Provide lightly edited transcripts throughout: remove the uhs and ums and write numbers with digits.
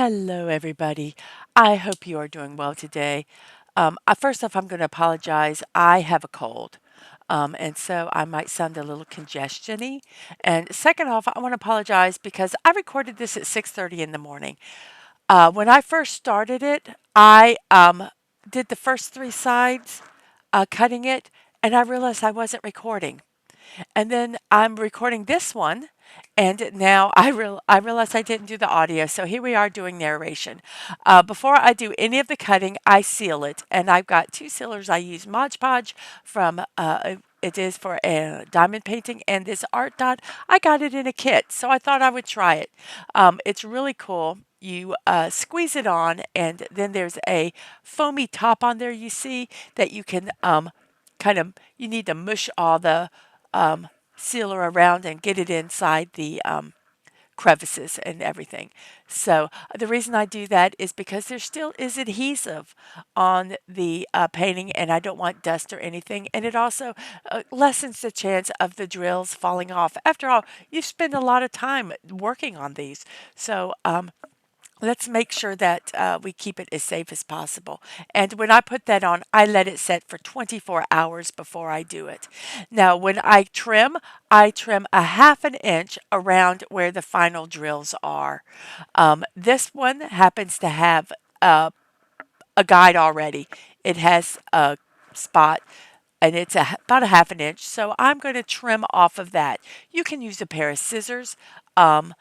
Hello, everybody. I hope you are doing well today. First off, I'm going to apologize. I have a cold, and so I might sound a little congestiony. And second off, I want to apologize because I recorded this at 6:30 in the morning. When I first started it, I did the first three sides, cutting it, and I realized I wasn't recording. And then I'm recording this one, and now I realize I didn't do the audio. So here we are doing narration. Before I do any of the cutting, I seal it, and I've got two sealers. I use Mod Podge from it is for diamond painting, and this art dot. I got it in a kit, so I thought I would try it. It's really cool. You squeeze it on, and then there's a foamy top on there. You see that you can kind of you need to mush all the sealer around and get it inside the crevices and everything. So the reason I do that is because there still is adhesive on the painting, and I don't want dust or anything. And it also lessens the chance of the drills falling off. After all, you spend a lot of time working on these. So let's make sure that we keep it as safe as possible. And when I put that on, I let it set for 24 hours before I do it. Now, when I trim a half an inch around where the final drills are. This one happens to have a guide already. It has a spot and it's about a half an inch. So I'm going to trim off of that. You can use a pair of scissors. Um,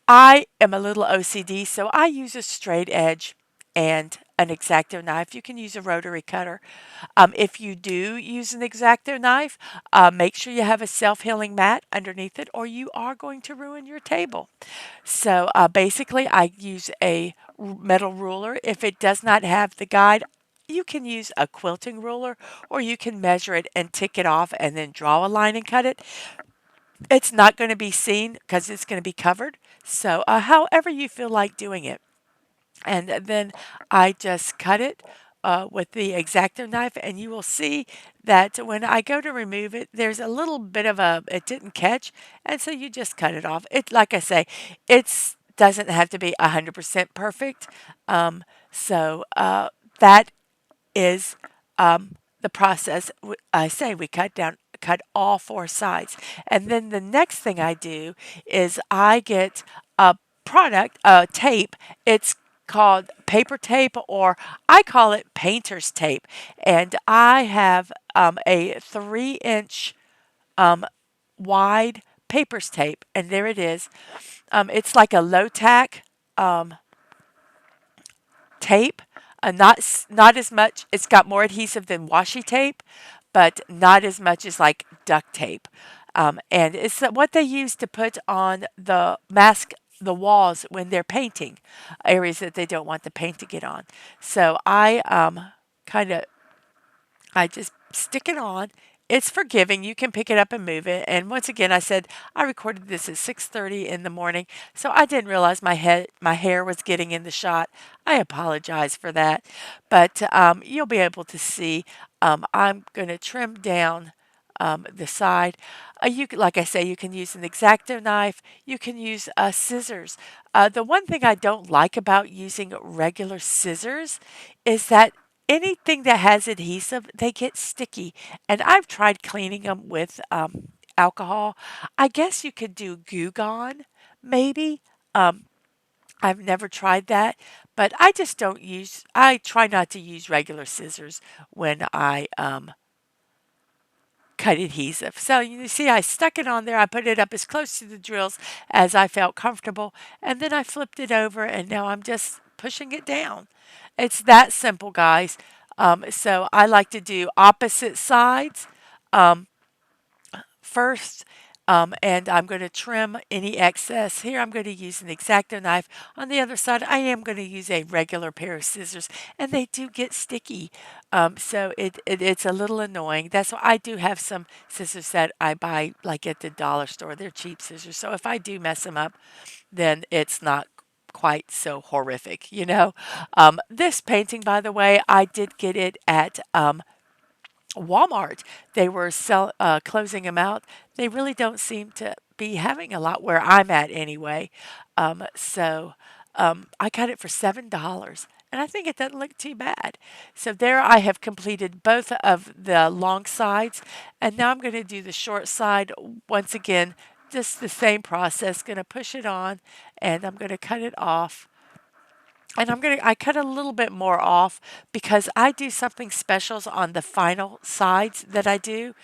I am a little OCD, so I use a straight edge and an X-Acto knife. You can use a rotary cutter. If you do use an X-Acto knife, make sure you have a self-healing mat underneath it, or you are going to ruin your table. So basically, I use a metal ruler. If it does not have the guide, you can use a quilting ruler, or you can measure it and tick it off and then draw a line and cut it. It's not going to be seen because it's going to be covered. So, however you feel like doing it. And then I just cut it with the X-Acto knife, and you will see that when I go to remove it, there's a little bit of it didn't catch, and so you just cut it off. It, like I say, it doesn't have to be 100% perfect. So that is the process. I say we cut all four sides. And then the next thing I do is I get a tape. It's called paper tape, or I call it painter's tape. And I have a 3-inch wide paper's tape, and there it is. It's like a low tack tape. Not as much. It's got more adhesive than washi tape, but not as much as like duct tape. And it's what they use to put on the walls when they're painting areas that they don't want the paint to get on. So kind of I just stick it on. It's forgiving. You can pick it up and move it. And once again, I said I recorded this at 6:30 in the morning, so I didn't realize my hair was getting in the shot. I apologize for that, but you'll be able to see. I'm going to trim down the side. Like I say, you can use an X-Acto knife. You can use scissors. The one thing I don't like about using regular scissors is that anything that has adhesive, they get sticky. And I've tried cleaning them with alcohol. I guess you could do Gogh, maybe. Um, I've never tried that, but I try not to use regular scissors when I cut adhesive. So you see, I stuck it on there. I put it up as close to the drills as I felt comfortable, and then I flipped it over, and now I'm just pushing it down. It's that simple, guys. So I like to do opposite sides first, and I'm going to trim any excess. Here I'm going to use an X-Acto knife. On the other side, I am going to use a regular pair of scissors, and they do get sticky. So it's a little annoying. That's why I do have some scissors that I buy like at the dollar store. They're cheap scissors. So if I do mess them up, then it's not quite so horrific. This painting, by the way, I did get it at Walmart. They were closing them out. They really don't seem to be having a lot where I'm at anyway. So I got it for $7, and I think it doesn't look too bad. So there I have completed both of the long sides, and now I'm going to do the short side once again, just the same process. Going to push it on, and I'm going to cut it off. And I cut a little bit more off because I do something specials on the final sides that I do.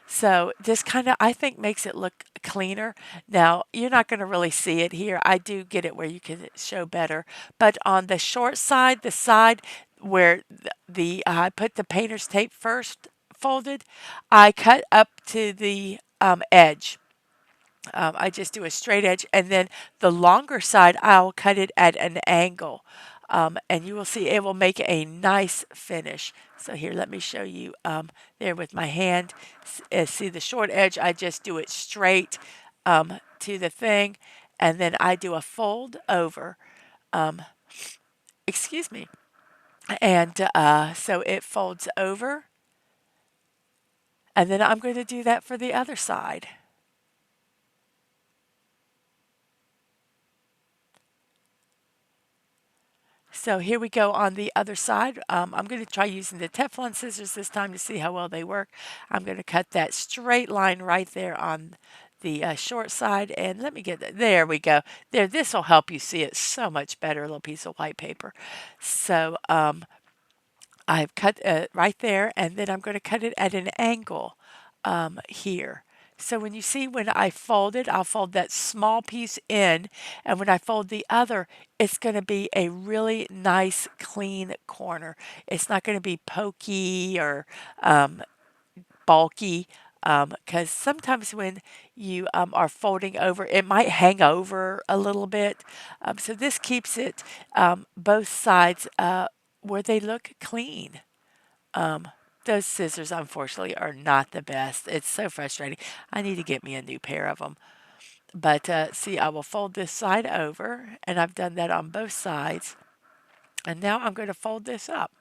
So this kind of, I think, makes it look cleaner. Now, you're not going to really see it here. I do get it where you can show better. But on the short side, the side where I put the painter's tape first folded, I cut up to the edge. I just do a straight edge, and then the longer side, I'll cut it at an angle. And you will see it will make a nice finish. So here, let me show you there with my hand. See the short edge, I just do it straight to the thing, and then I do a fold over. Um, excuse me. And so it folds over, and then I'm going to do that for the other side. So here we go on the other side. I'm going to try using the Teflon scissors this time to see how well they work. I'm going to cut that straight line right there on the short side, and let me get that. There we go. There, this will help you see it so much better. A little piece of white paper. So I've cut right there, and then I'm going to cut it at an angle here. So when you see when I fold it, I'll fold that small piece in, and when I fold the other, it's going to be a really nice, clean corner. It's not going to be pokey or um, bulky, because sometimes when you are folding over, it might hang over a little bit. So this keeps it both sides where they look clean. Um, those scissors, unfortunately, are not the best. It's so frustrating. I need to get me a new pair of them. But see, I will fold this side over, and I've done that on both sides. And now I'm going to fold this up.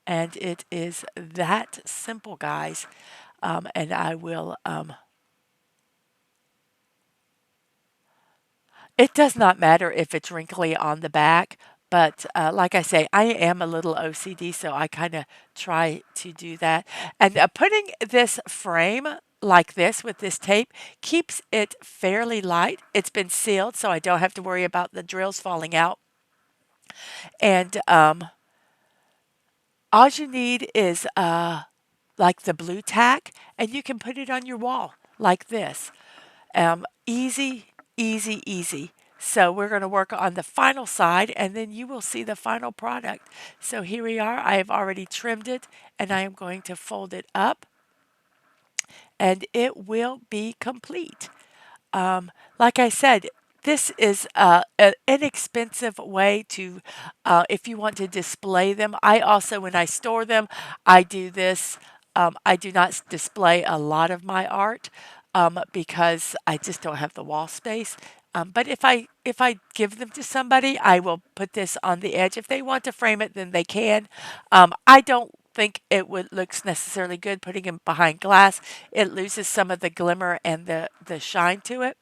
And it is that simple, guys. And I will it does not matter if it's wrinkly on the back, but like I say, I am a little OCD, so I kind of try to do that. And putting this frame like this with this tape keeps it fairly light. It's been sealed, so I don't have to worry about the drills falling out. And all you need is like the blue tack, and you can put it on your wall like this. Easy, easy, easy. So we're going to work on the final side, and then you will see the final product. So here we are. I have already trimmed it, and I am going to fold it up, and it will be complete. Like I said, this is an inexpensive way to, if you want to display them. I also, when I store them, I do this. I do not display a lot of my art because I just don't have the wall space. But if I give them to somebody, I will put this on the edge. If they want to frame it, then they can. I don't think it would looks necessarily good putting it behind glass. It loses some of the glimmer and the shine to it.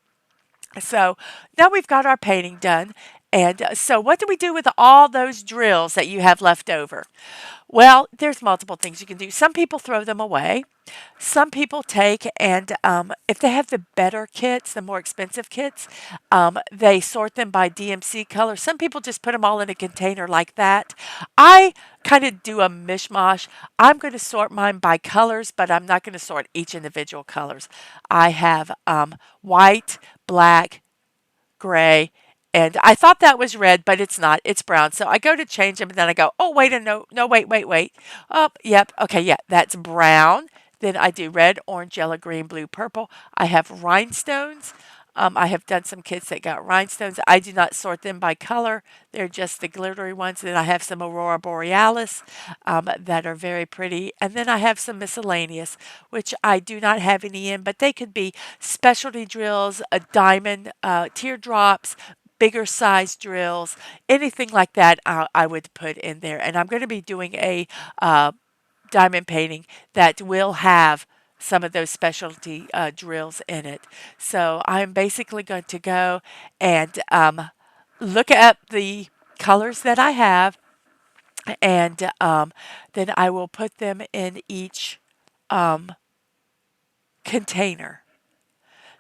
So now we've got our painting done. And so what do we do with all those drills that you have left over? Well, there's multiple things you can do. Some people throw them away. Some people take and if they have the better kits, the more expensive kits, they sort them by DMC color. Some people just put them all in a container like that. I kind of do a mishmash. I'm going to sort mine by colors, but I'm not going to sort each individual colors. I have white, black, gray, and I thought that was red, but it's not. It's brown. So I go to change them, and then I go, oh, wait, no, no, wait, wait, wait. Oh, yep. Okay, yeah, that's brown. Then I do red, orange, yellow, green, blue, purple. I have rhinestones. I have done some kits that got rhinestones. I do not sort them by color. They're just the glittery ones. Then I have some aurora borealis that are very pretty. And then I have some miscellaneous, which I do not have any in, but they could be specialty drills, a diamond, teardrops, bigger size drills, anything like that I would put in there. And I'm going to be doing a diamond painting that will have some of those specialty drills in it. So I'm basically going to go and look at the colors that I have, and then I will put them in each um, container.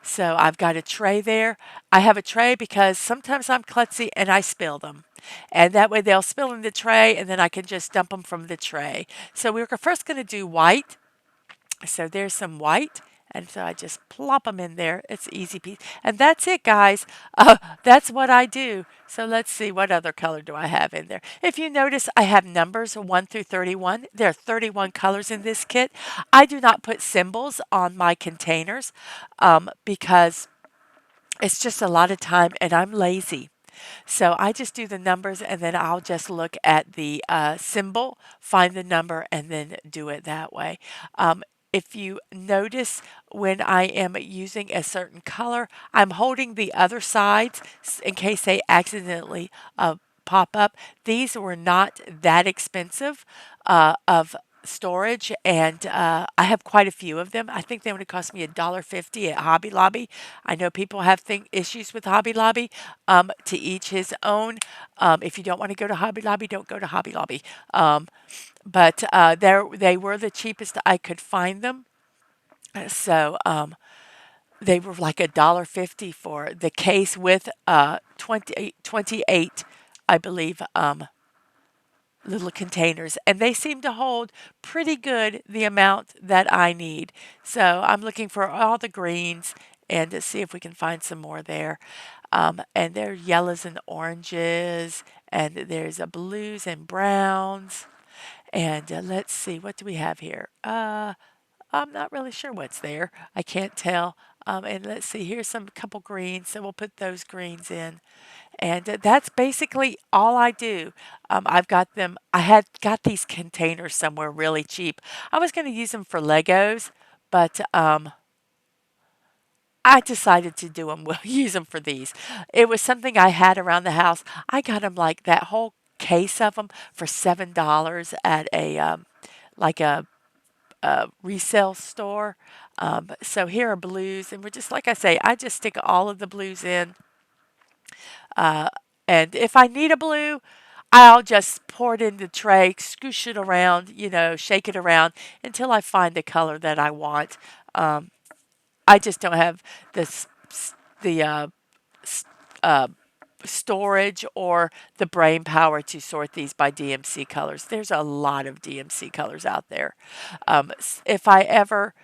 So I've got a tray there. I have a tray because sometimes I'm klutzy and I spill them. And that way they'll spill in the tray and then I can just dump them from the tray. So we're first going to do white. So there's some white. And so I just plop them in there. It's easy peasy. And that's it, guys. That's what I do. So let's see, what other color do I have in there? If you notice, I have numbers 1 through 31. There are 31 colors in this kit. I do not put symbols on my containers because it's just a lot of time and I'm lazy. So I just do the numbers and then I'll just look at the symbol, find the number, and then do it that way. If you notice when I am using a certain color, I'm holding the other sides in case they accidentally pop up. These were not that expensive of storage, and I have quite a few of them. I think they only cost me $1.50 at Hobby Lobby. I know people have issues with Hobby Lobby. To each his own. If you don't want to go to Hobby Lobby, don't go to Hobby Lobby. But they were the cheapest I could find them. So they were like $1.50 for the case with 28, I believe, little containers, and they seem to hold pretty good the amount that I need. So I'm looking for all the greens and to see if we can find some more there. And there are yellows and oranges, and there's a blues and browns. And let's see, what do we have here? I'm not really sure what's there. I can't tell. And let's see, here's some couple greens, so we'll put those greens in. And that's basically all I do. I've got them, I had got these containers somewhere really cheap. I was going to use them for Legos, but I decided to do them, well, use them for these. It was something I had around the house. I got them like that whole case of them for $7 at a like a resale store. So here are blues, and we're just like I say, I just stick all of the blues in. Uh, and if I need a blue, I'll just pour it in the tray, scoosh it around, shake it around until I find the color that I want. Um, I just don't have this the uh, storage or the brain power to sort these by DMC colors. There's a lot of DMC colors out there. If I ever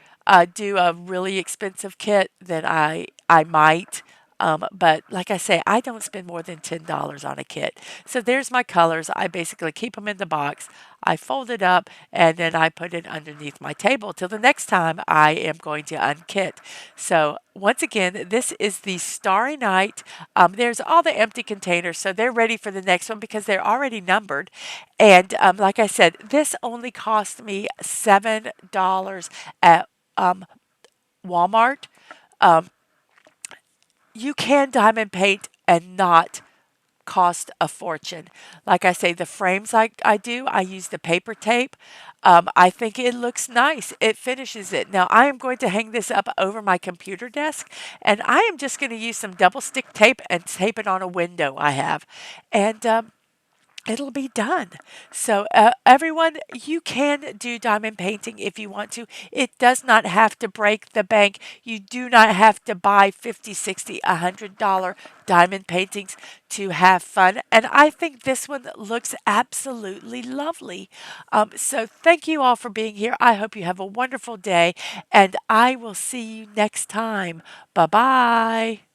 do a really expensive kit, then I might. But like I say, I don't spend more than $10 on a kit. So there's my colors. I basically keep them in the box. I fold it up and then I put it underneath my table till the next time I am going to unkit. So once again, this is the Starry Night. There's all the empty containers, so they're ready for the next one because they're already numbered. And like I said, this only cost me $7 at Walmart. Um, you can diamond paint and not cost a fortune. Like I say, the frames I do, I use the paper tape. I think it looks nice. It finishes it. Now I am going to hang this up over my computer desk, and I am just going to use some double stick tape and tape it on a window I have. And it'll be done. So, everyone, you can do diamond painting if you want to. It does not have to break the bank. You do not have to buy 50, 60, $100 diamond paintings to have fun. And I think this one looks absolutely lovely. So, thank you all for being here. I hope you have a wonderful day, and I will see you next time. Bye bye.